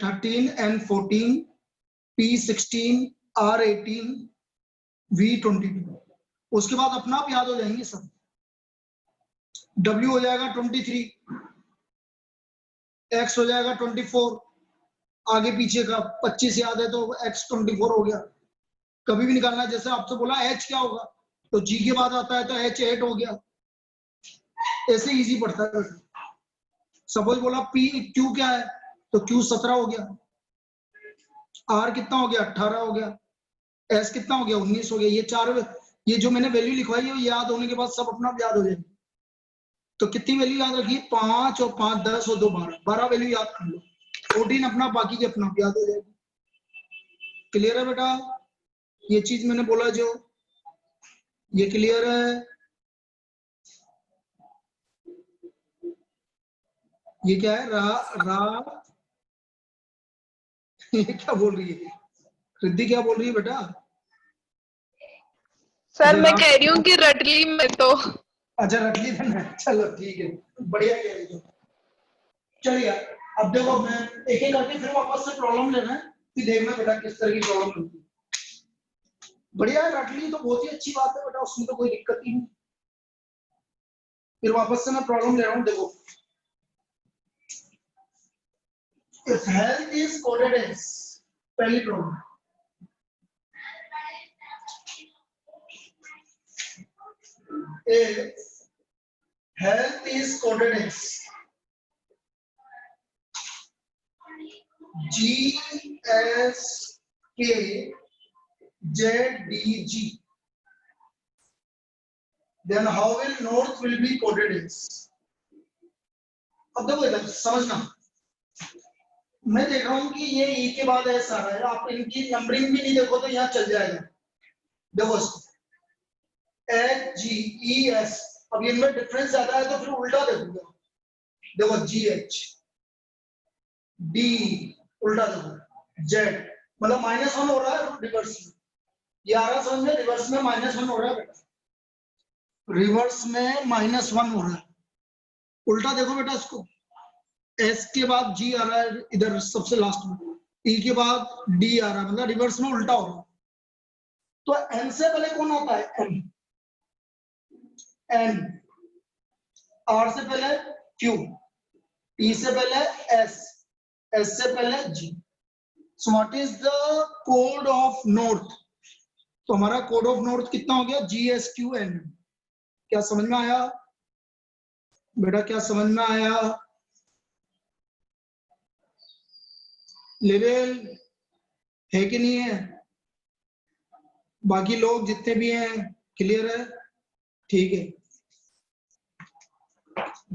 13, N14, P16, R18, V22। उसके बाद अपना आप याद हो जाएंगे सब। W हो जाएगा 23, X हो जाएगा 24, आगे पीछे का 25 याद है तो X 24 हो गया। कभी भी निकालना है, जैसे आपसे बोला H क्या होगा तो G के बाद आता है तो H 8 हो गया। ऐसे इजी पड़ता है। सपोज बोला P Q क्या है तो Q 17 हो गया, R कितना हो गया 18 हो गया, S कितना हो गया 19 हो गया। ये चार, ये जो मैंने वैल्यू लिखवाई है याद होने के बाद सब अपना याद हो जाएगी। तो कितनी वैल्यू याद रखिए, 5 और 5 10 और 2 12, 12 वैल्यू याद कर लो। 14 अपना, बाकी के अपना याद हो जाएगी। क्लियर है बेटा? ये चीज मैंने बोला जो, ये क्लियर है? ये क्या है? ये क्या बोल रही है रिद्धि? क्या बोल रही है बेटा? सर मैं कह रही हूँ कि रटली में तो। अच्छा रटली में, चलो ठीक है, बढ़िया कह रही हो। चलिए अब देखो, मैं एक एक करके फिर वापस से प्रॉब्लम लेना है कि देखना बेटा किस तरह की प्रॉब्लम होती है। बढ़िया है, रट ली तो बहुत ही अच्छी बात है बेटा, उसमें तो कोई दिक्कत ही नहीं। फिर वापस से मैं प्रॉब्लम ले रहा हूँ, देखो। If health is coded as, पहली problem, if health is coded as GSKZDG, then how will north will be coded as? अब देखो इधर समझना, मैं देख रहा हूं कि ये ई के बाद एस आ रहा है, आप इनकी नंबरिंग भी नहीं देखो तो यहाँ चल जाएगा। देखो एच जी ई एस, अब इनमें डिफरेंस ज्यादा है तो फिर उल्टा देखूंगा। देखो जी एच डी, उल्टा देखो जेड, मतलब -1 हो रहा है रिवर्स में। ये आ रहा समझ में, रिवर्स में -1 हो रहा है बेटा, रिवर्स में -1 हो रहा है। उल्टा देखो बेटा इसको, एस के बाद जी आ रहा है इधर सबसे लास्ट में, ई के बाद डी आ रहा है, मतलब रिवर्स में उल्टा हो रहा है। तो एन से पहले कौन आता है? एम, एन, आर से पहले क्यू, ई से पहले एस, एस से पहले G. So what is the code of north? तो हमारा कोड ऑफ नॉर्थ कितना हो गया? G S Q N. क्या समझ में आया बेटा? क्या समझ में आया? लेवल है कि नहीं है? बाकी लोग जितने भी हैं क्लियर है? ठीक है,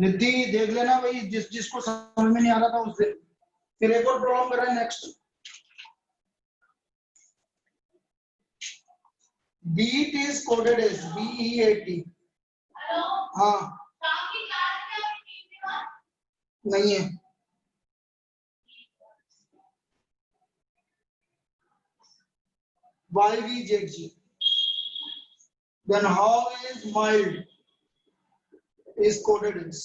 रिद्धि देख लेना भाई, जिसको समझ में नहीं आ रहा था उससे। फिर एक और प्रॉब्लम कर रहे हैं next. Beat is coded as BEAT। हाँ नहीं है, YVZG। Then how is mild is coded as?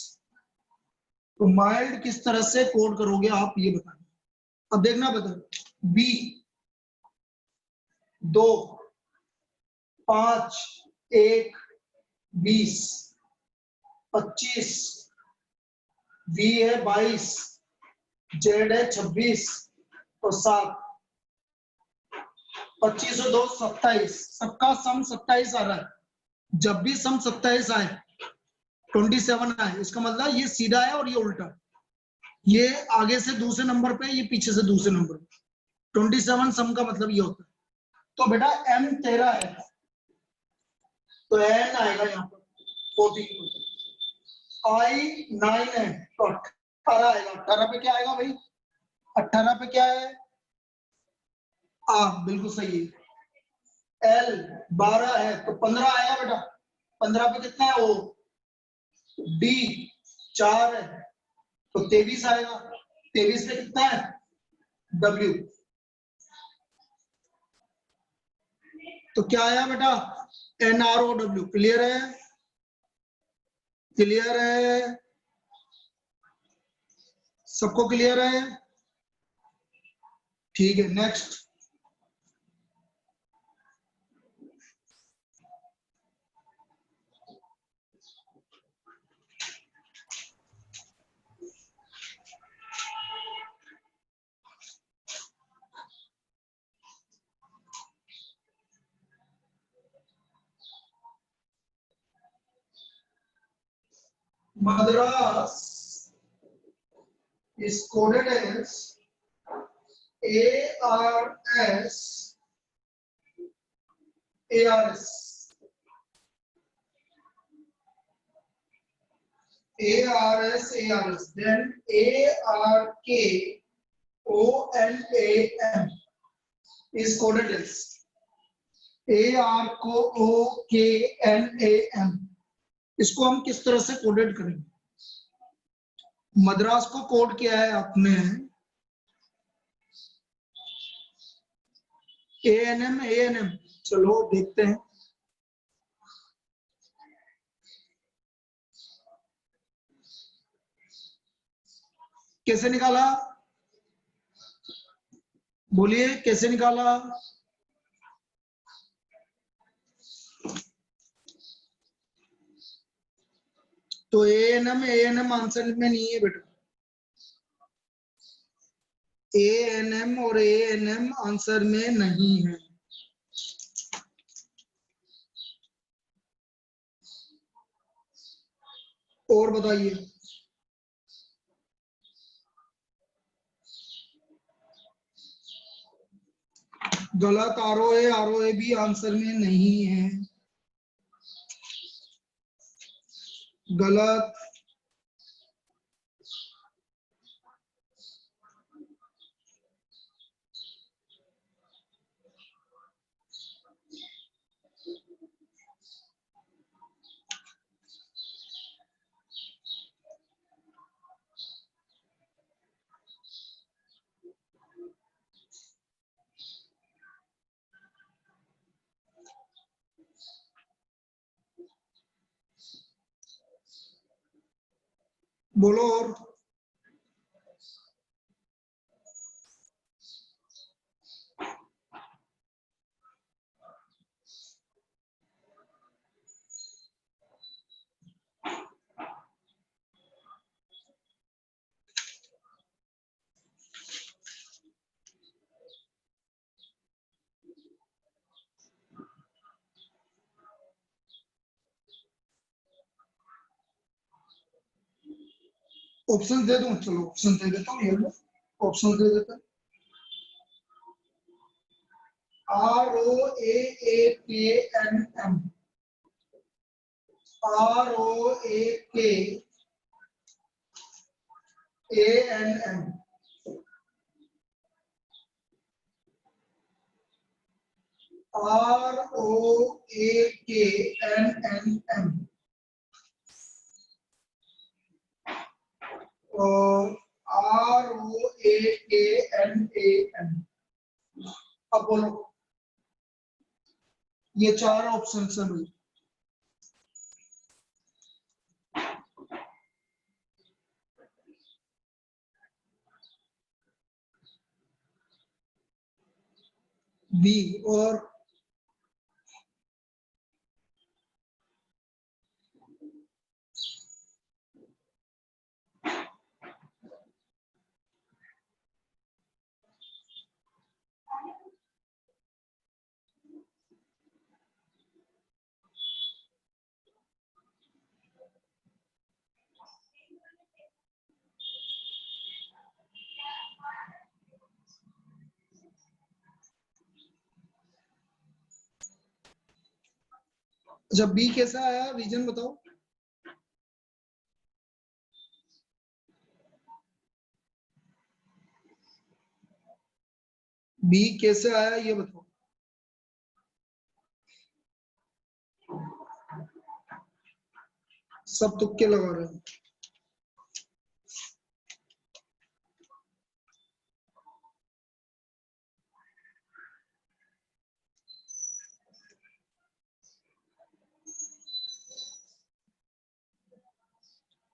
तो माइल्ड किस तरह से कोड करोगे आप, ये बताएं। अब देखना बता, B 2 5 1 20 25, V है 22, Z है 26 और 7, 25 और 2 27, सबका सम 27 आ रहा है। जब भी सम 27 आए 27 आए, इसका मतलब ये सीधा है और ये उल्टा, ये आगे से दूसरे नंबर पे, ये पीछे से दूसरे नंबर पे। 27 सम का मतलब ये होता है। तो बेटा M 13 है तो N आएगा यहाँ पर 14, I 9 है तो 18 आएगा। 18 पे क्या आएगा भाई? 18 पे क्या है? बिल्कुल सही है। L 12 है तो 15 आएगा बेटा। 15 पे कितना है? O। D 4 है तो 23 आएगा। 23 पे कितना है? W। तो क्या आया बेटा? NROW। क्लियर है? क्लियर है? सबको क्लियर है? ठीक है, next. Madras is coded as ARS. ARS. ARS, ARS. Then ARKONAM is coded as ARKONAM. इसको हम किस तरह से कोडेड करेंगे? मद्रास को कोड किया है आपने ANM, ANM। चलो देखते हैं। कैसे निकाला? बोलिए कैसे निकाला? तो ANM आंसर में नहीं है बेटा। ANM और ANM आंसर में नहीं है। और बताइए। गलत। आरोहे भी आंसर में नहीं है। गलत। बोलो और। ऑप्शन दे दूं? चलो ऑप्शन दे देता हूँ। ये लो ऑप्शन दे देता हूँ। ROAAKNM, ROAKANM, ROAKNM और ROAKNAM। अब बोलो। ये चार ऑप्शन है भाई। बी और जब बी कैसा आया रीजन बताओ। बी कैसे आया ये बताओ। सब तुक्के लगा रहे हैं।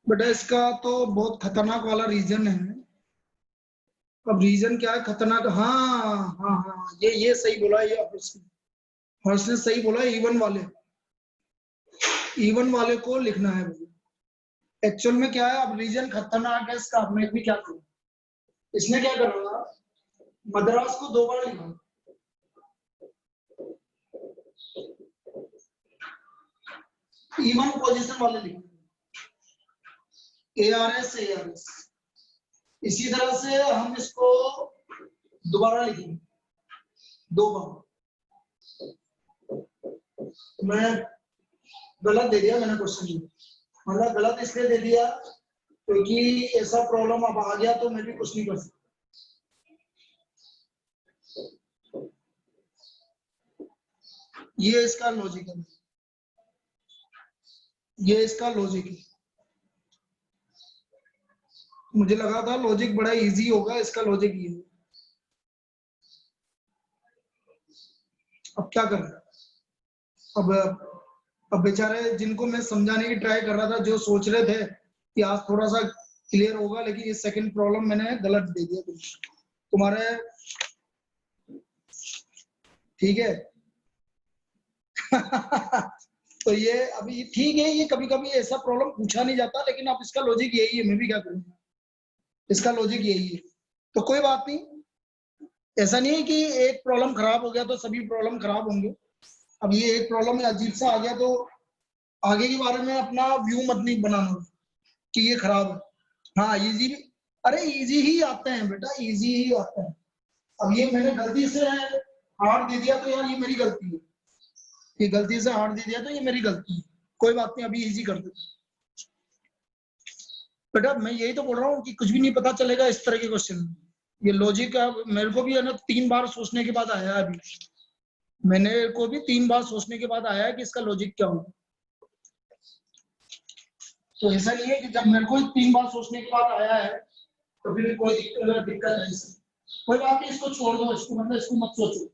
बेटा इसका तो बहुत खतरनाक वाला रीजन है। अब रीजन क्या है खतरनाक, हाँ हाँ हाँ, ये सही बोला, ये हर्ष ने सही बोला, इवन वाले को लिखना है मुझे। एक्चुअल में क्या है, अब रीजन खतरनाक है इसका, मैं भी क्या करूं। इसने क्या करना, मद्रास को 2 बार लिखा, इवन पोजीशन वाले लिखा, ARS ARS। इसी तरह से हम इसको दोबारा लिखेंगे 2 बार। मैं गलत दे दिया मैंने क्वेश्चन, मतलब गलत इसलिए दे दिया क्योंकि ऐसा प्रॉब्लम अब आ गया तो मैं भी कुछ नहीं कर सकता। ये इसका लॉजिक है, ये इसका लॉजिक है। मुझे लगा था लॉजिक बड़ा इजी होगा, इसका लॉजिक ये है। अब क्या करना, अब बेचारे जिनको मैं समझाने की ट्राई कर रहा था, जो सोच रहे थे कि आज थोड़ा सा क्लियर होगा, लेकिन ये सेकंड प्रॉब्लम मैंने गलत दे दिया तुम्हारे, ठीक है। तो ये अभी ठीक है, ये कभी कभी ऐसा प्रॉब्लम पूछा नहीं जाता, लेकिन अब इसका लॉजिक यही है, मैं भी क्या करूं, इसका लॉजिक यही है। तो कोई बात नहीं, ऐसा नहीं है कि एक प्रॉब्लम खराब हो गया तो सभी प्रॉब्लम खराब होंगे। अब ये एक प्रॉब्लम अजीब सा आ गया तो आगे के बारे में अपना व्यू मत नहीं बनाना कि ये खराब है। हाँ इजी, अरे इजी ही आते हैं बेटा, इजी ही आते हैं। अब ये मैंने गलती से हार्ड दे दिया तो यार ये मेरी गलती है, ये गलती से हार्ड दे दिया तो ये मेरी गलती है। कोई बात नहीं, अभी इजी कर देते बेटा। मैं यही तो बोल रहा हूँ कि कुछ भी नहीं पता चलेगा इस तरह के क्वेश्चन में। ये लॉजिक मेरे को भी है ना 3 बार सोचने के बाद आया, अभी मैंने को भी 3 बार सोचने के बाद आया कि इसका लॉजिक क्या होगा। तो ऐसा नहीं है कि जब मेरे को 3 बार सोचने के बाद आया है तो फिर कोई दिक्कत नहीं। कोई बात नहीं, इसको छोड़ दो, इसको मतलब इसको मत सोचो,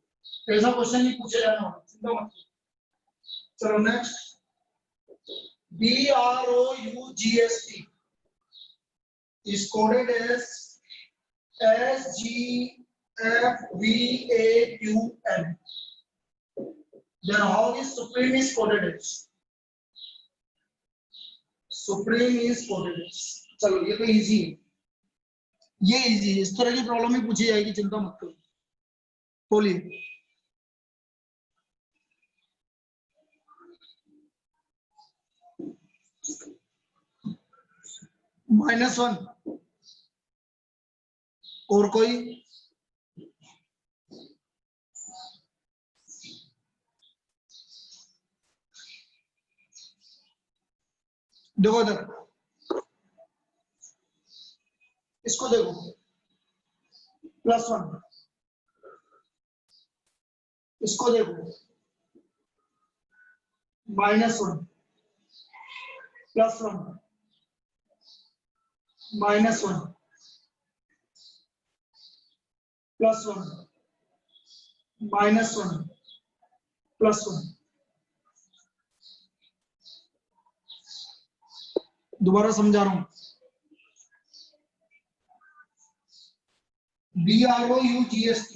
ऐसा क्वेश्चन नहीं पूछे जाना, चिंता मत। चलो next, BROUGST is coded as SGFVAQN. Then how is Supreme is coded as? Supreme is coded as. चलो ये तो इजी है, ये इजी है, इस तरह की प्रॉब्लम ही पूछी जाएगी, चिंता मत करो। बोलिए। -1 और कोई, देखो इधर, इसको देखो, +1, इसको देखो, -1, +1, -1, +1, -1, +1। दोबारा समझा रहा हूं, BROUGST,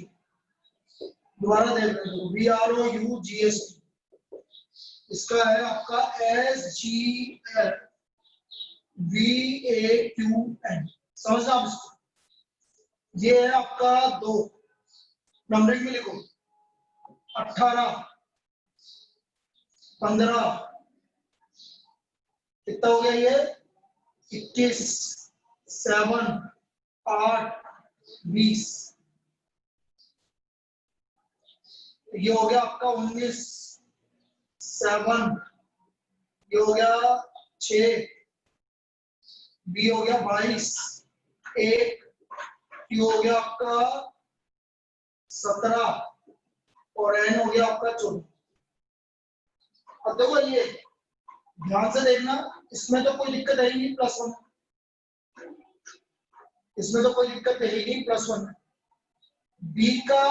दोबारा देख रहे हो, BROUGST, इसका है आपका SGFVAQN। समझना आप इसको, ये है आपका 2, नंबरिंग में लिखो, 18, 15, कितना हो गया ये, 21, 7, 8, 20, ये हो गया आपका 19, 7, ये हो गया 6, बी हो गया 22, 1, ये हो गया आपका 17 और एन हो गया आपका 14। अब देखो ये ध्यान से देखना, इसमें तो कोई दिक्कत है ही नहीं, +1, इसमें तो कोई दिक्कत है ही नहीं, +1। बी का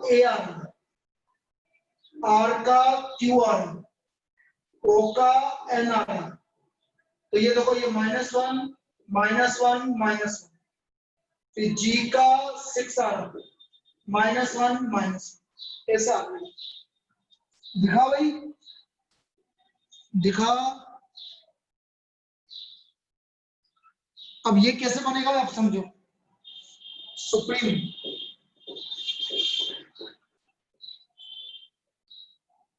AR, R का QR, O का NR, तो ये देखो ये -1, -1, -1, फिर जी का 6 आ रहा, -1 माइनस, ऐसा आ रहा। दिखा भाई, दिखा। अब ये कैसे बनेगा आप समझो।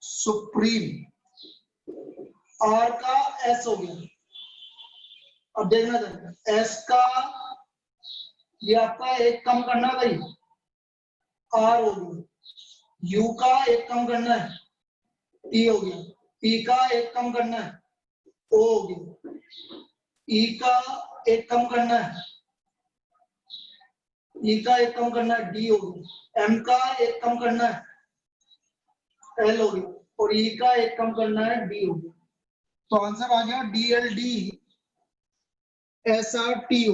सुप्रीम आर का एस हो गया। अब देखना चाहिए एस का, ये आपका एक कम करना है भाई, आर हो गया। यू का एक कम करना है, टी हो गया। पी का एक कम करना है, ओ हो गया। ई का एक कम करना है, ई का एक कम करना है, डी हो गया। एम का एक कम करना है, एल हो गया। और ई का एक कम करना है, डी हो गया। तो आंसर आ गया D L D S R T O.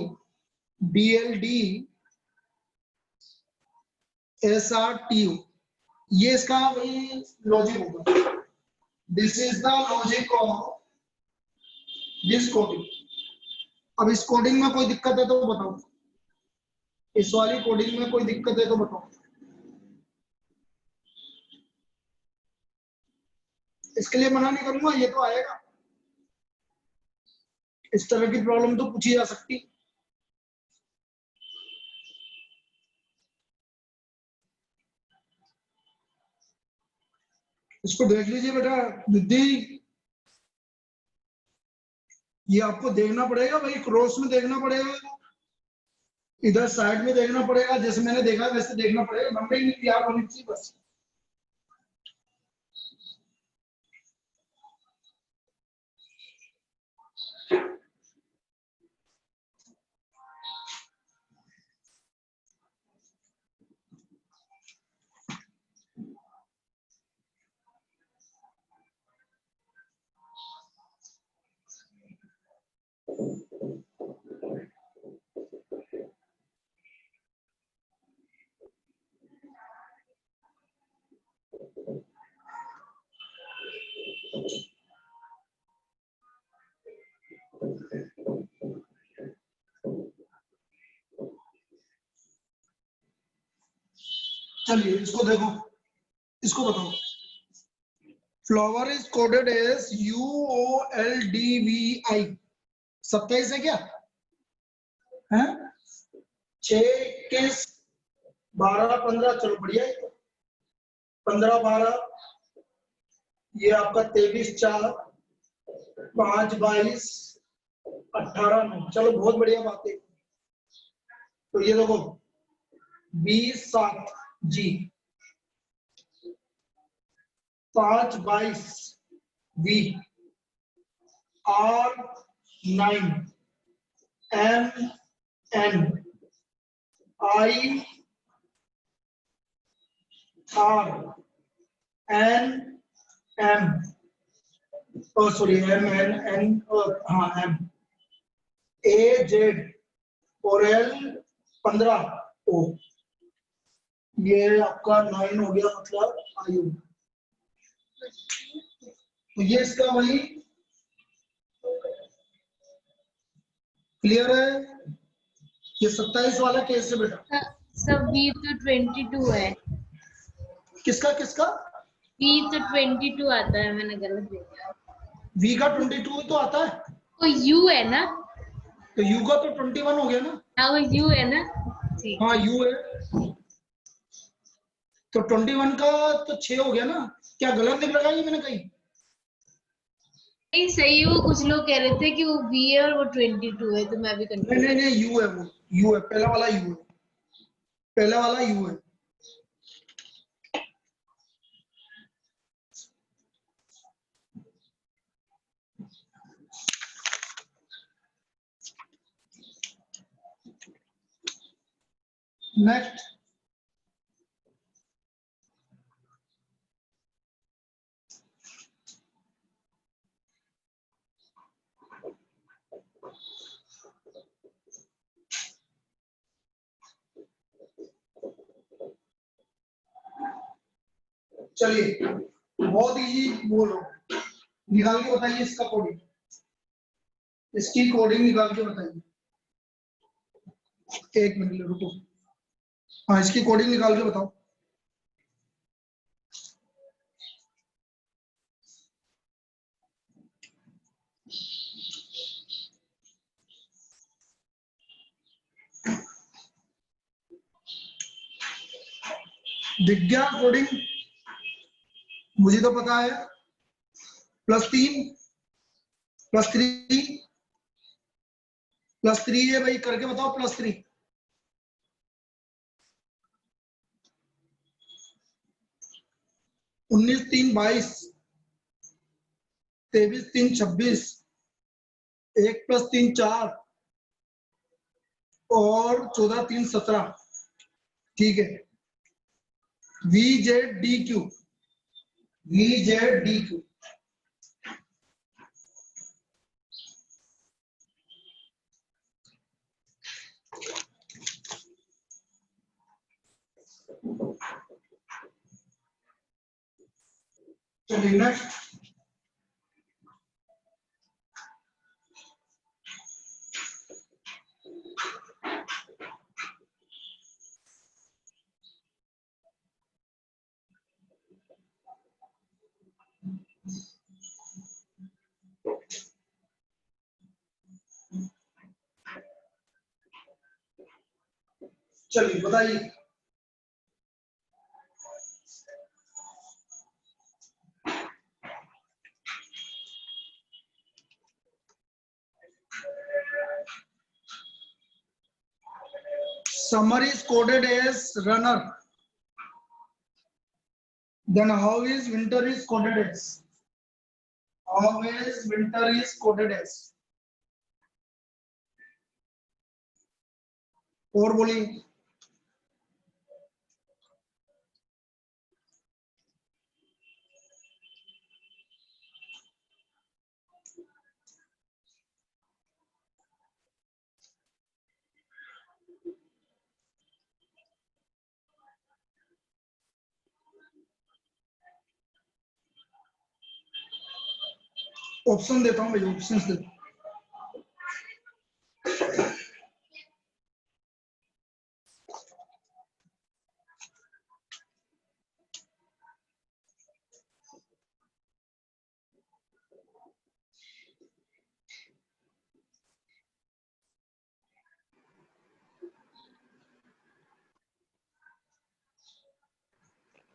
D L D S R T O, ये इसका भाई लॉजिक होगा। This is the logic of this coding. अब इस कोडिंग में कोई दिक्कत है तो बताओ, इस वाली कोडिंग में कोई दिक्कत है तो बताओ। इसके लिए मना नहीं करूंगा, ये तो आएगा। इस तरह की प्रॉब्लम तो पूछी जा सकती। इसको देख लीजिए बेटा दीदी, ये आपको देखना पड़ेगा भाई, क्रॉस में देखना पड़ेगा, इधर साइड में देखना पड़ेगा, जैसे मैंने देखा वैसे देखना पड़ेगा। नंबर ही तैयार होनी चाहिए बस। चलिए इसको देखो, इसको बताओ। Flower is coded as UOLDVI। 27 है क्या है? 6 21 12 15, चलो बढ़िया है। 15 12, ये आपका 23 4 5 22 18 9, चलो बहुत बढ़िया बात है। तो ये देखो 20 7 जी, 5 22 V, R 9, M N, I R N M, sorry M N N, हाँ M, A Z और L 15 O। ये आपका 9 हो गया, मतलब आयु। तो ये इसका वही क्लियर है। ये 27 वाला केस है बेटा। सब V तो 22 है। किसका किसका? V तो 22 आता है, मैंने गलत देखा। V का 22 तो आता है, तो U है ना? तो U का तो 21 हो गया ना। हाँ वो U है ना, ठीक। हाँ U है, तो 21 का तो 6 हो गया ना। क्या गलत लिख रखा है ये मैंने कहीं? नहीं सही है, वो कुछ लोग कह रहे थे कि वो V है और वो 22 है, तो मैं भी नहीं कंफ्यूज। नहीं नहीं, U है, वो U है, पहला वाला U है, पहला वाला U है। नेक्स्ट, चलिए बहुत इजी बोल रहा हूँ, निकाल के बताइए इसका कोडिंग, इसकी कोडिंग निकाल के बताइए। एक मिनट रुको। हाँ, इसकी कोडिंग निकाल के बताओ। विज्ञान कोडिंग मुझे तो पता है, +3 +3 +3 है भाई, करके बताओ +3। 19 3 22, 23 3 26, 1 + 3 4 और 14 3 17। ठीक है, VZDQ, VZDQ। चलिए नेक्स्ट। चलिए बताइए। Summer is coded as runner. Then how is winter is coded as? How is winter is coded as? और बोलिए। ऑप्शन देता हूँ भाई, ऑप्शंस देता हूँ।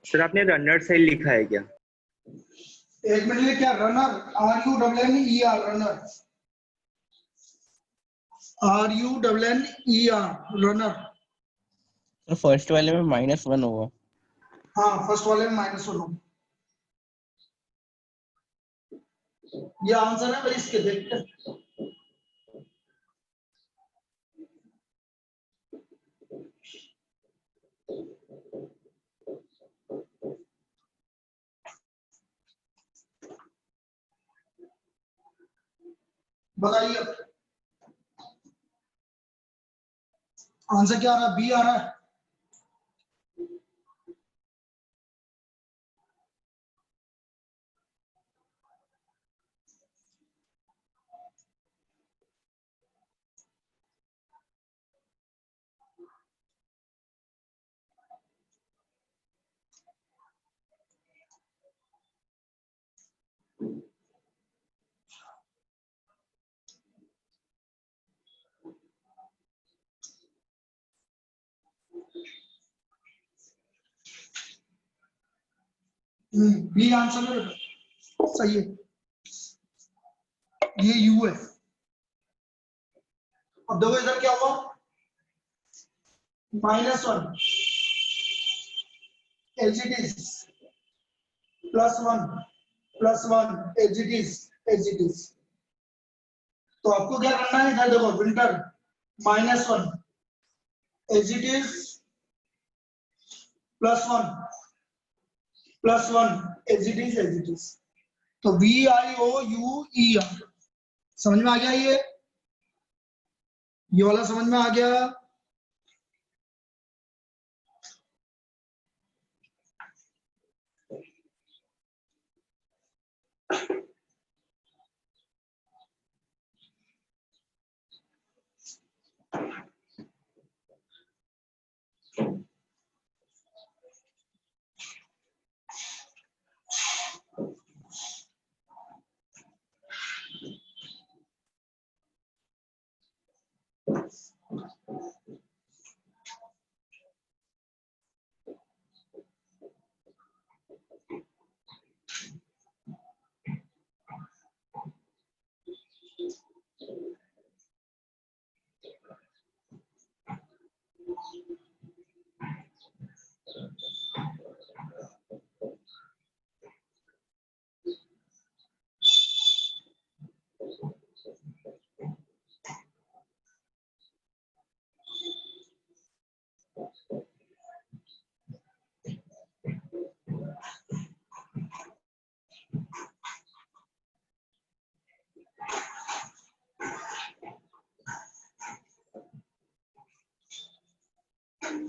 सर आपने रनर से लिखा है क्या? एक मिनट, ये क्या runner? RUNNER, runner. RUNNER, runner. तो फर्स्ट वाले में -1 होगा। हाँ, फर्स्ट वाले में -1 हो। ये आंसर है भाई, इसके देखते हैं। बताइए आंसर क्या आ रहा है? बी आ रहा है। बी आंसर है बेटा, सही है। ये यू है। अब देखो इधर क्या हुआ, -1 एच +1 +1 एच। तो आपको क्या करना है, इधर देखो विंटर -1 एच +1 एच। तो VIOUER समझ में आ गया? ये वाला समझ में आ गया?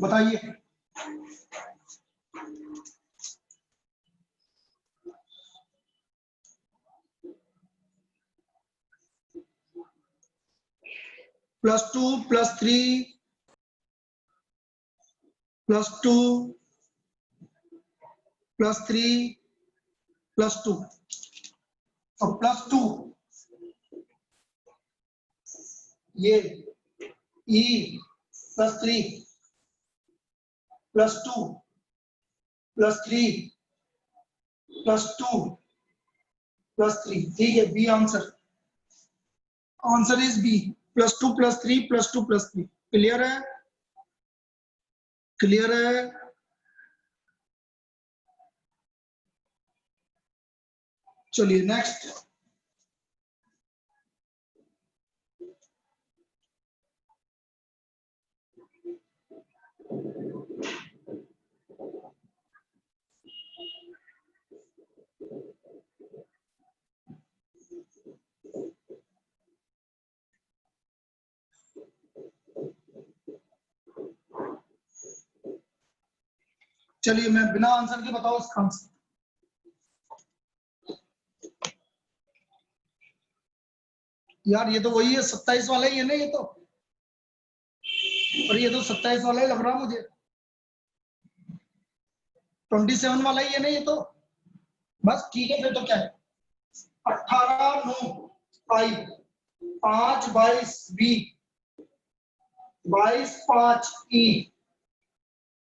बताइए। +2 +3 +2 +3 +2 और +2 ये E +3 +2 +3 +2 +3, ठीक है। B answer, answer is B, +2 +3 +2 +3। Clear है, क्लियर है। चलिए नेक्स्ट। चलिए मैं बिना आंसर के बताओ इसका आंसर। यार ये तो वही है, 27 वाला ही है ना ये तो, और ये तो 27 वाला ही लग रहा मुझे। 27 वाला ही है ना ये तो, बस ठीक है फिर तो क्या है। 18 9 आई 5 22 बी 22 5 ई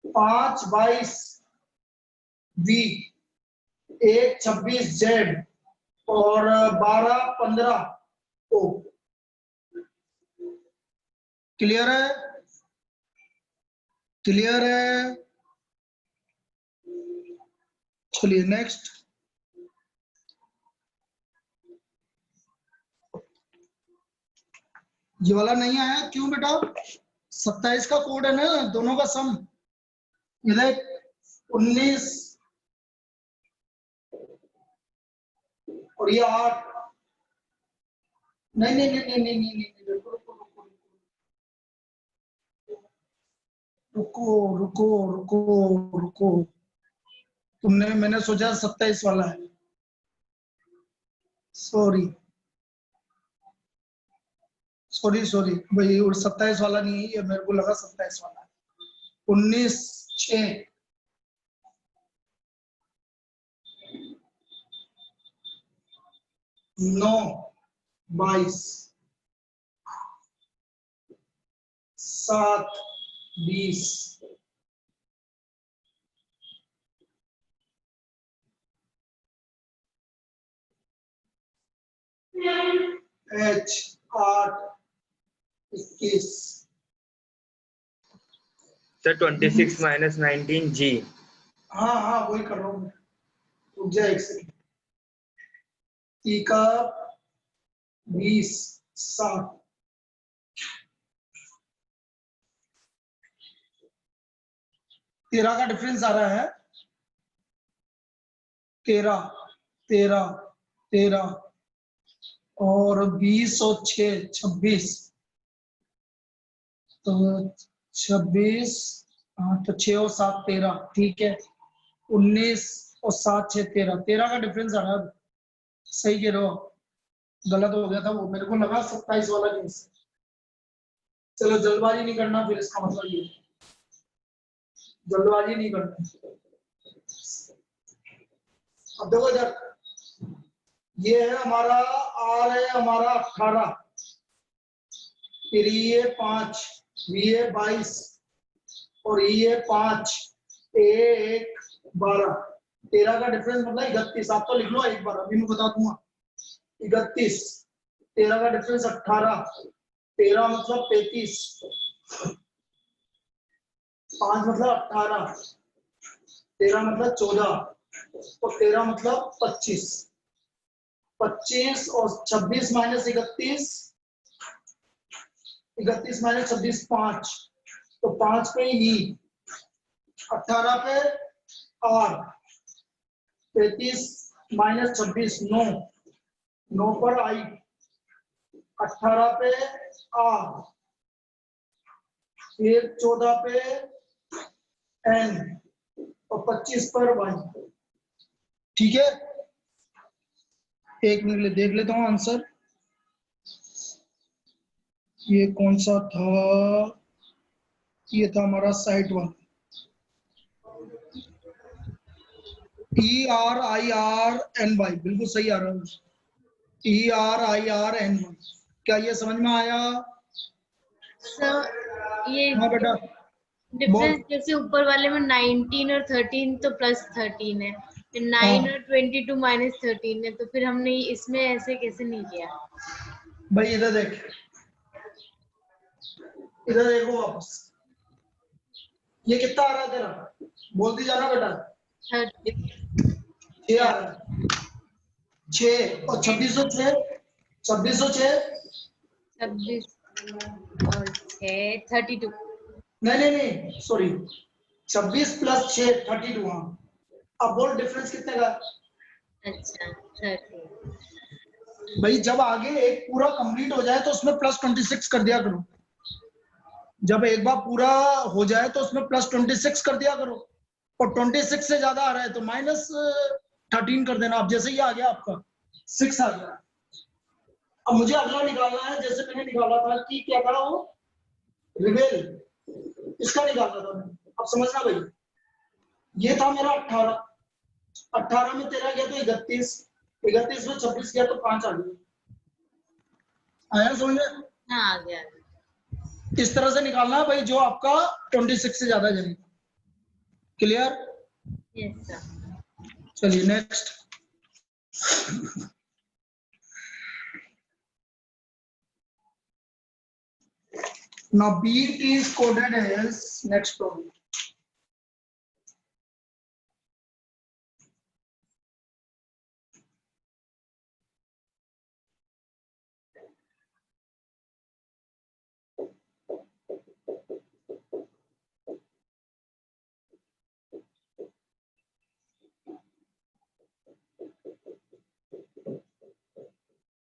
5 22 बी 1 26 जेड और 12 15 ओ। क्लियर है, क्लियर है। चलिए नेक्स्ट। ये वाला नहीं आया क्यों बेटा? 27 का कोड है ना, दोनों का सम। इधर 19 और ये 8। नहीं नहीं नहीं नहीं नहीं नहीं नहीं, रुको रुको रुको रुको रुको। तुमने, मैंने सोचा 27 वाला है, सॉरी सॉरी सॉरी भाई, 27 वाला नहीं है ये, मेरे को लगा 27 वाला है। 19 6 9 22 7 20 H 8 21। सर 26 - 19 जी। हाँ हाँ वही कर रहा हूँ मैं, रुक जा एक सेकंड। ई का 20 7 13 का डिफरेंस आ रहा है। 13 13 13 और 20 और 6 26, तो 26, हाँ तो 6 और 7 13, ठीक है। 19 और 7 6 13, 13 का डिफरेंस आ रहा है। सही कह रहे हो, गलत हो गया था वो, मेरे को लगा 27 वाला केस। चलो जल्दबाजी नहीं करना, फिर इसका मतलब ये, जल्दबाजी नहीं करना। अब देखो इधर, ये है हमारा आर है हमारा 18, फिर ये 5, ये 22 और ये 5, ए 1 12, 13 का डिफरेंस मतलब 31। आप तो लिख लो एक बार, अभी मैं बता दूंगा। 31, 13 का डिफरेंस 18, 13 मतलब 33, 5 मतलब 18, 13 मतलब 14 और 13 मतलब 25। 25 और 26 - 31, 31 - 26 5, तो 5 पे ई, 18 पे आर, 33 - 26 9, 9 पर आई, 18 पे आर, फिर 14 पे n और 25 पर y। ठीक है, एक मिनट देख लेता हूं आंसर। ये कौन सा था? ये था हमारा साइट 1। ERIRNY बिल्कुल सही आ रहा है। ERIRNY, क्या ये समझ में आया? सर ये हाँ बेटा, डिफरेंस जैसे ऊपर वाले में 19 और 13 तो प्लस 13 है, 9 और 22 माइनस 13 है, तो फिर हमने इसमें ऐसे कैसे नहीं किया? भाई इधर देख, इधर देखो वापस, ये कितना आ रहा है तेरा? बोलती जाना बेटा। 30 6 आ रहा है, 6 और 2606, 2606 26 और 6 32। नहीं सॉरी, 26 प्लस 6 32। हाँ, अब बोल डिफरेंस कितने का? अच्छा 30। भाई जब आगे एक पूरा कंप्लीट हो जाए तो उसमें प्लस 26 कर दिया करो। जब एक बार पूरा हो जाए तो उसमें प्लस 26 कर दिया करो, और 26 से ज्यादा आ रहा है तो माइनस 13 कर देना। अब जैसे ही आ गया आपका 6 आ गया, अब मुझे अगला निकालना है। जैसे मैंने निकाला था कि क्या था वो, रिवेल, इसका निकालना था मैंने। अब समझना भाई, ये था मेरा 18, 18 में तेरा गया तो 31, 31 में 26 गया तो 5 आ गया। आया समझ में? हाँ आ गया। इस तरह से निकालना है भाई, जो आपका 26 से ज्यादा जाएगा। क्लियर? Yes sir. चलिए next. Now beat is coded as next problem.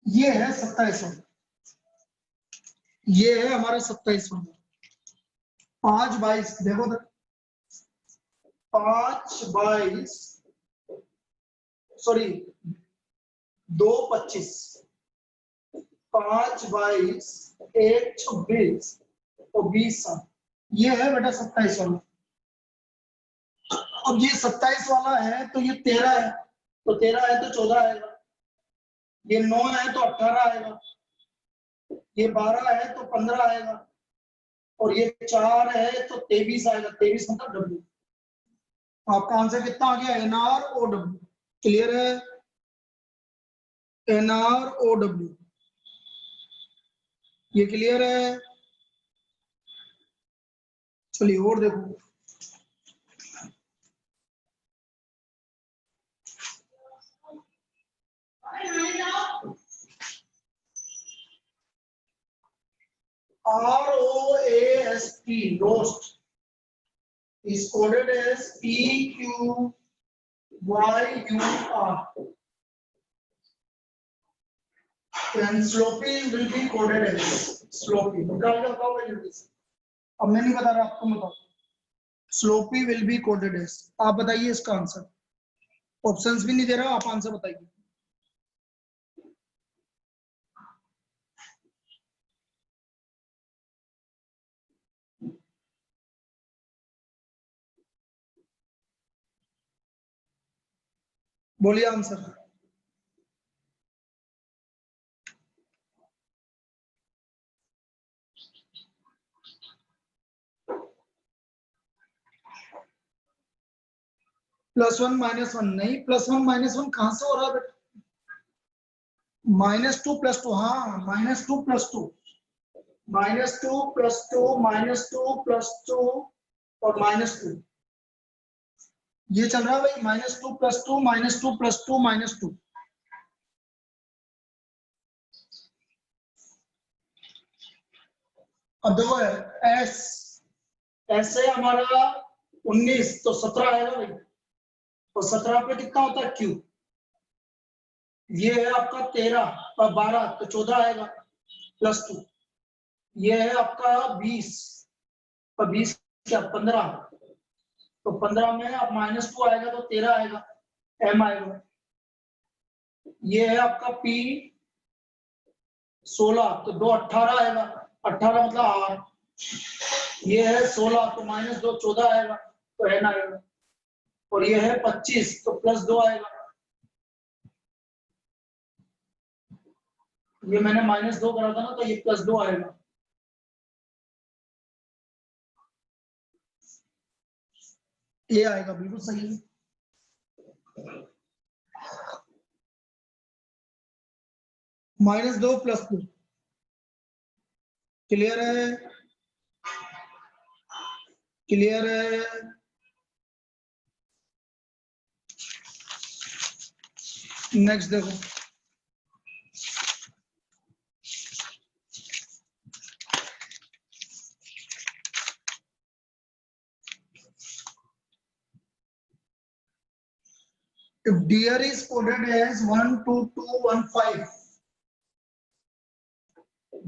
ये है 27वां, ये है हमारा 27वां। 5/22 देखो तो, 5/22 सॉरी 2/25, 5/22 1/26 और 20/7। ये है बेटा 27 वाला। अब ये 27 वाला है तो ये 13 है, तो 13 है तो 14 आएगा। ये 9 है तो 18 आएगा। ये 12 है तो 15 आएगा, और ये 4 है तो 23 आएगा। 23 मतलब डब्ल्यू। आपका आंसर कितना आ गया? NROW। क्लियर है? NROW, ये क्लियर है? चलिए और देखो, ROAST, roast, is coded as PQYUR. Then Sloppy will be coded as Sloppy. अब मैं नहीं बता रहा, आपको बताओ। Sloppy will be coded as, आप बताइए इसका आंसर। ऑप्शंस भी नहीं दे रहा, आप आंसर बताइए। बोलिए आंसर। +1 -1 नहीं, +1 -1 कहां से हो रहा है बेटा? -2 +2, हाँ -2 +2, -2 +2 -2 +2 और -2, ये चल रहा है भाई। -2 +2 -2 +2 -2। अब देखो एस, ऐसे हमारा 19 तो 17 आएगा भाई, और 17 पे कितना होता है? Q। ये है आपका 13 और 12 तो 14 आएगा +2। ये है आपका 20 और 20 क्या 15, तो 15 में अब -2 आएगा तो 13 आएगा, m आएगा। ये है आपका p 16, तो 2 18 आएगा, 18 मतलब r। ये है 16, तो -2 14 आएगा, तो n आएगा। और ये है 25, तो +2 आएगा। ये मैंने -2 करा था ना, तो ये +2 आएगा। ये आएगा, बिल्कुल सही है। -2 +2 क्लियर है? क्लियर है? नेक्स्ट देखो, if deer is coded as 12215,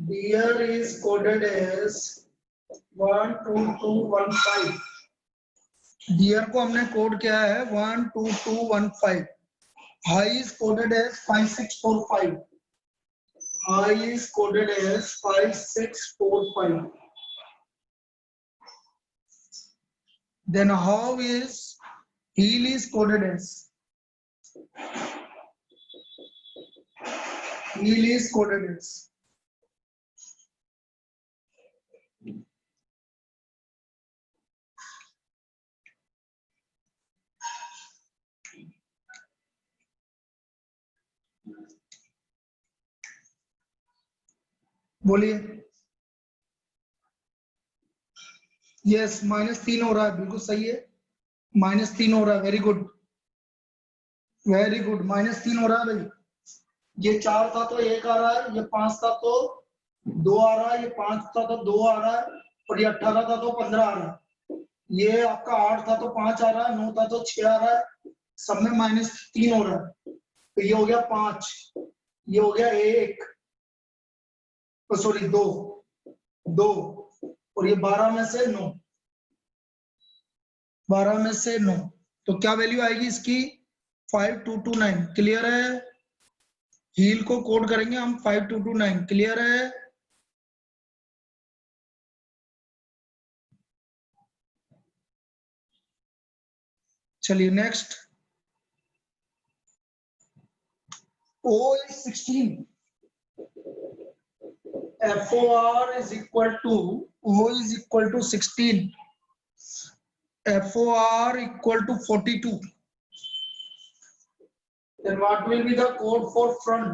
deer is coded as 12215, deer को हमने कोड किया है 12215, high is coded as 5645, high is coded as 5645, then how is heel is coded as, heel is coded as, बोलिए। Yes, -3 हो रहा है, बिल्कुल सही है, -3 हो रहा है, वेरी गुड वेरी गुड, -3 हो रहा है भाई। ये 4 था तो 1 आ रहा है, ये 5 था तो 2 आ रहा है, ये 5 था तो 2 आ रहा है, और ये 18 था तो 15 आ रहा है। ये आपका 8 था तो 5 आ रहा है, 9 था तो 6 आ रहा है, सब में -3 हो रहा है। तो ये हो गया 5, ये हो गया 1, सॉरी 2, और ये 12 में से 9, 12 में से 9, तो क्या वैल्यू आएगी इसकी? 5229। क्लियर है? हील को कोड करेंगे हम 5229। क्लियर है? चलिए next, O is 16, FOR is equal to, O is equal to 16, FOR equal to 42, then what will be the code for front?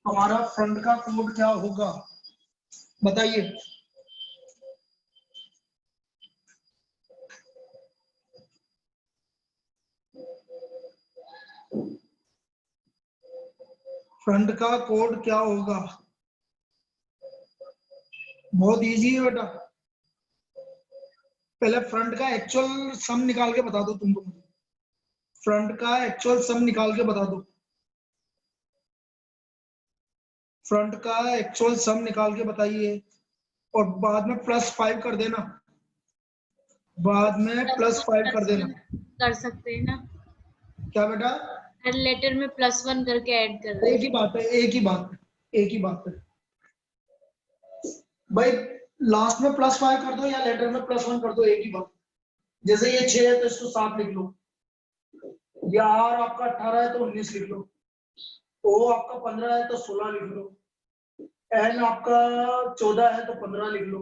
हमारा फ्रंट का कोड क्या होगा बताइए? फ्रंट का कोड क्या होगा? बहुत इजी है बेटा, पहले फ्रंट का एक्चुअल सम निकाल के बता दो तुम लोग, फ्रंट का एक्चुअल सम निकाल के बता दो, फ्रंट का एक्चुअल सम निकाल के बताइए, और बाद में +5 कर देना, बाद में +5 कर देना। कर सकते हैं ना? क्या बेटा? हर लेटर में +1 करके ऐड कर रहे एक ही बात है, एक ही बात है, एक ही बात है भाई, लास्ट में +5 कर दो या लेटर में +1 कर दो, एक ही बात। जैसे ये 6 है तो इसको 7 लिख लो, ये R आपका 18 है तो 19 लिख लो, O आपका 15 है तो 16 लिख लो, N आपका 14 है तो 15 लिख लो,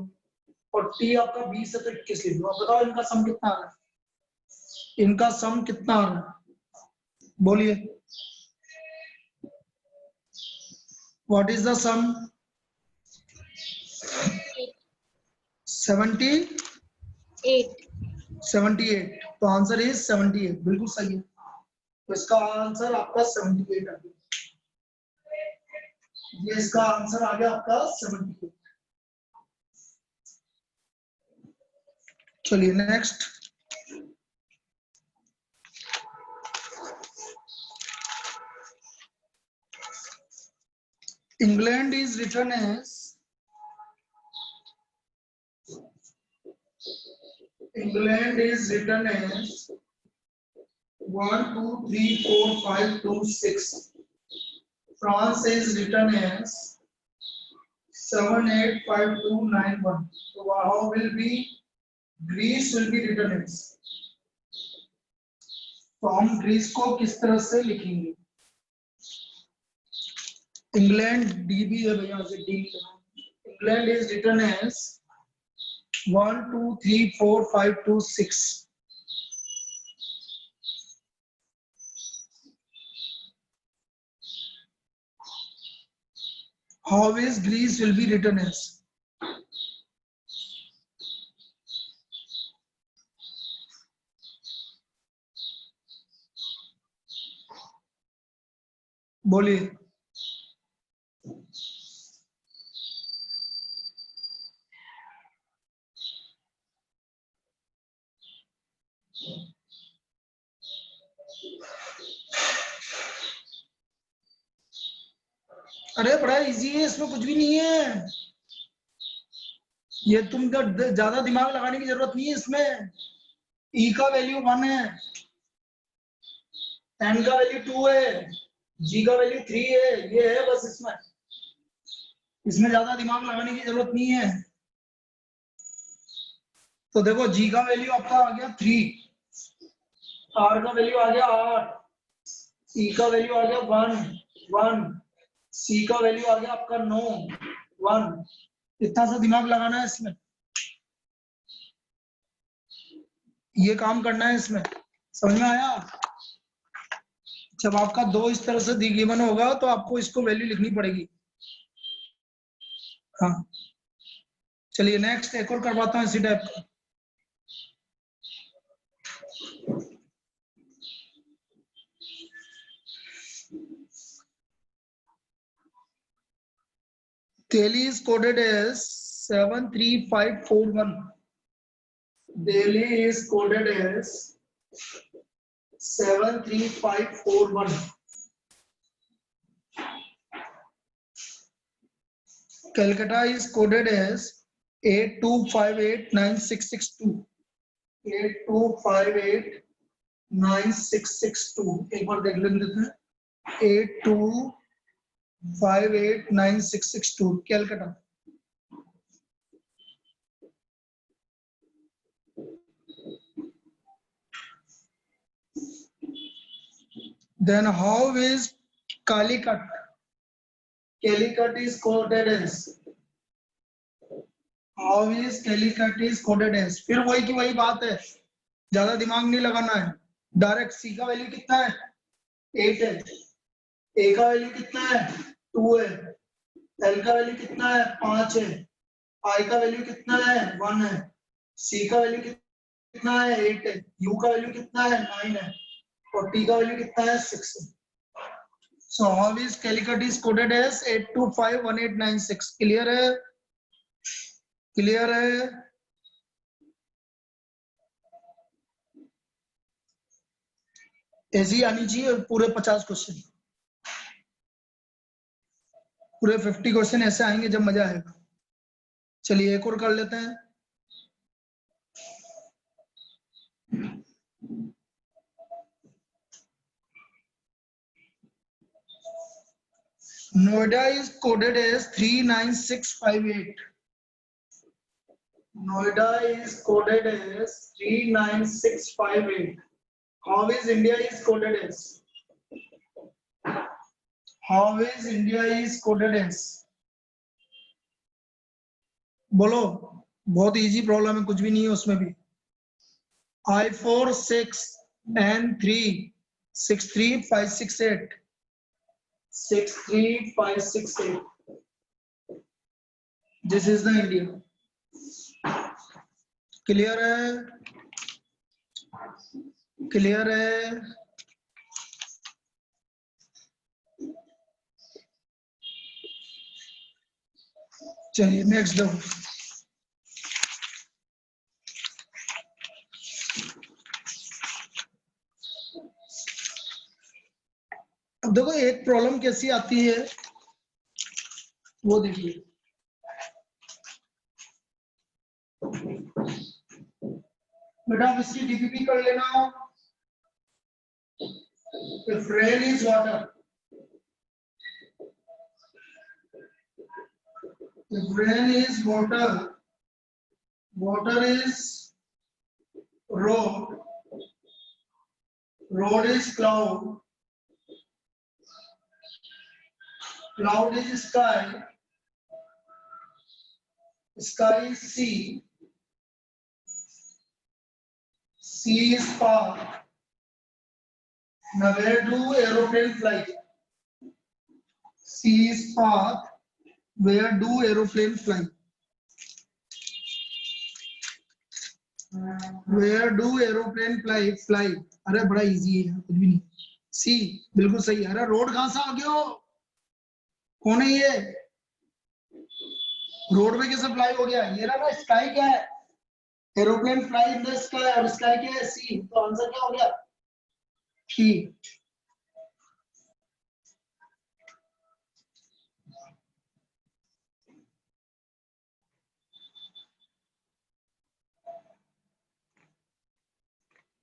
और T आपका 20 है तो 21 लिख लो। अब बताओ इनका सम कितना आ रहा है? इनका सम कितना आ रहा है बोलिए? व्हाट इज द सम? 78, तो आंसर इज 78, बिल्कुल सही है। तो इसका आंसर आपका 78 आ गया, ये इसका आंसर आ गया आपका 78। चलिए next, England is written as, England is written as 1 2 3 4 5 2 6. France is written as 7 8 5 2 9 1. So how will be Greece will be written as? तो हम ग्रीस को किस तरह से लिखेंगे? इंग्लैंड डी भी है भैया, से D England is written as 1 2 3 4 5 2 6. How is Greece will be written as? बोलिए. अरे बड़ा इजी है, इसमें कुछ भी नहीं है. ये तुम ज्यादा दिमाग लगाने की जरूरत नहीं है इसमें. ई का वैल्यू 1 है, एन का वैल्यू 2 है, जी का वैल्यू 3 है. ये है बस. इसमें ज्यादा दिमाग लगाने की जरूरत नहीं है. तो देखो जी का वैल्यू आपका आ गया 3, आर का वैल्यू आ गया 8, ई का वैल्यू आ गया 1, सी का वैल्यू आ गया आपका 9, 1. इतना सा दिमाग लगाना है इसमें, ये काम करना है इसमें. समझ में आया? जब आपका 2 इस तरह से गिवन होगा तो आपको इसको वैल्यू लिखनी पड़ेगी. हाँ चलिए नेक्स्ट एक और करवाता हूँ इसी टाइप का. Delhi is coded as 73541. Delhi is coded as 73541. Calcutta is coded as 82589662. 82589662. एक बार देख लेते हैं. 82589662 Calcutta. Then how is Calicut? Calicut is coded as. How is Calicut is coded as? फिर वही की वही बात है, ज्यादा दिमाग नहीं लगाना है. डायरेक्ट सी का वैल्यू कितना है? 8 है. ए का वैल्यू कितना है? 2 है. एल का वैल्यू कितना है? 5 है. आई का वैल्यू कितना है? 1 है. सी का वैल्यू कितना है? 8 है. यू का वैल्यू कितना है? 9 है. और टी का वैल्यू कितना है? 6 है. So how is Calicut is coded as 82581896. Clear है? क्लियर है? ऐसी आनी चाहिए पूरे 50 क्वेश्चन, पूरे 50 क्वेश्चन ऐसे आएंगे जब मजा आएगा. चलिए एक और कर लेते हैं. Noida is coded as 39658. Noida is coded as 39658. How is India is coded as? How is India is coded as? बोलो. बहुत इजी प्रॉब्लम है, कुछ भी नहीं है उसमें भी. I4 6 N3 63568. 63568. This is the India. Clear है? क्लियर है? चलिए नेक्स्ट दो. अब देखो एक प्रॉब्लम कैसी आती है वो देखिए. बेटा अब इसकी डीपीपी कर लेना। If rain is water, if rain is water, water is road, road is cloud, cloud is sky, sky is sea, sea is path. Now where do aeroplane fly? Sea is path. Where do aeroplane fly? Where do aeroplane fly? अरे बड़ा easy है, कुछ भी नहीं। सी बिल्कुल सही है। अरे रोड कहां से आ गए हो? कौन है ये? रोड में कैसे फ्लाई हो गया? ये ना स्काई क्या है? Aeroplane fly in the sky, और स्काई क्या है? सी। तो आंसर क्या हो गया? सी।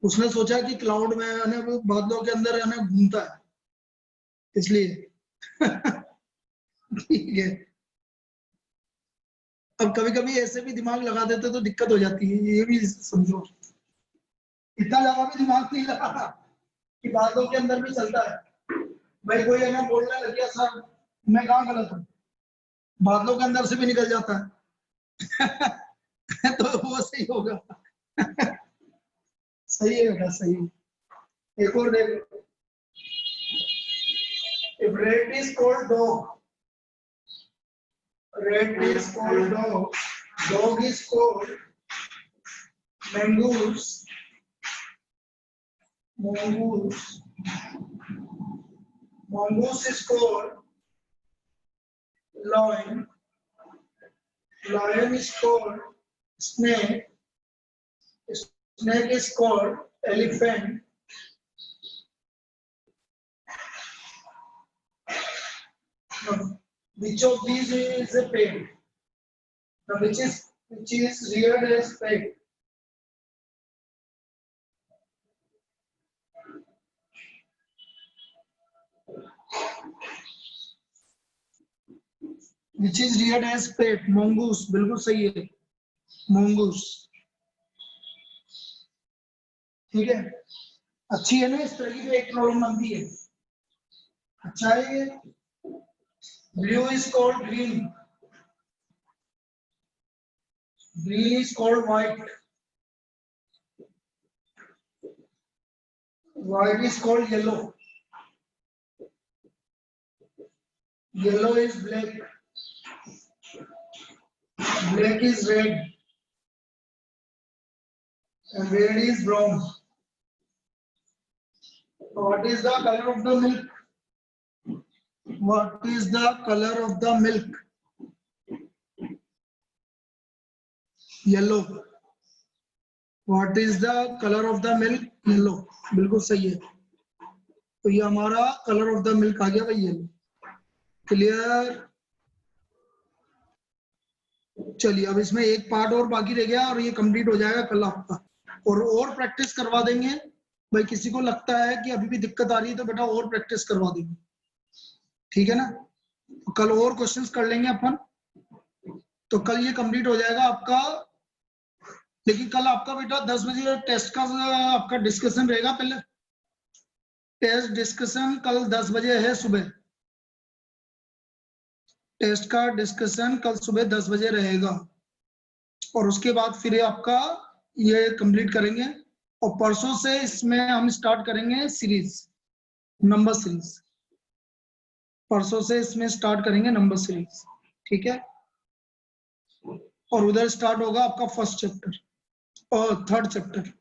उसने सोचा कि क्लाउड में बादलों के अंदर घूमता है, इसलिए ठीक है। अब कभी कभी ऐसे भी दिमाग लगा देते तो दिक्कत हो जाती है, ये भी समझो। इतना ज्यादा भी दिमाग नहीं लगा कि बादलों के अंदर भी चलता है। भाई कोई हमें बोलने लग गया सर मैं कहाँ गलत हूँ, बादलों के अंदर से भी निकल जाता है तो वो सही होगा। सही है बेटा, सही है। एक और देखो, if rat is called dog, rat is called dog, dog is called mongoose, mongoose, mongoose is called lion, lion is called snake, snake is called elephant, which of these is a pet? Now, which is reared as pet? Which is reared as pet? Mongoose, बिल्कुल सही है, mongoose। ठीक है, अच्छी है ना, इस तरह की एक प्रॉब्लम बनती है। अच्छा है ये। Blue is called green, green is called white, white is called yellow, yellow is black, black is red, and red is brown. What is the color of the milk? What is the color of the milk? Yellow. What is the color of the milk? Yellow. बिल्कुल सही है। तो ये हमारा colour of the milk आ गया भाई, yellow. Clear? चलिए अब इसमें एक पार्ट और बाकी रह गया और ये कंप्लीट हो जाएगा कल आपका। और प्रैक्टिस करवा देंगे भाई। किसी को लगता है कि अभी भी दिक्कत आ रही है तो बेटा और प्रैक्टिस करवा देंगे, ठीक है ना? तो कल और क्वेश्चंस कर लेंगे अपन, तो कल ये कंप्लीट हो जाएगा आपका। लेकिन कल आपका बेटा 10 बजे टेस्ट का आपका डिस्कशन रहेगा। पहले टेस्ट डिस्कशन कल 10 बजे है सुबह। टेस्ट का डिस्कशन कल सुबह 10 बजे रहेगा, और उसके बाद फिर आपका ये कंप्लीट करेंगे। और परसों से इसमें हम स्टार्ट करेंगे सीरीज, नंबर सीरीज। परसों से इसमें स्टार्ट करेंगे नंबर सीरीज, ठीक है? और उधर स्टार्ट होगा आपका फर्स्ट चैप्टर और थर्ड चैप्टर।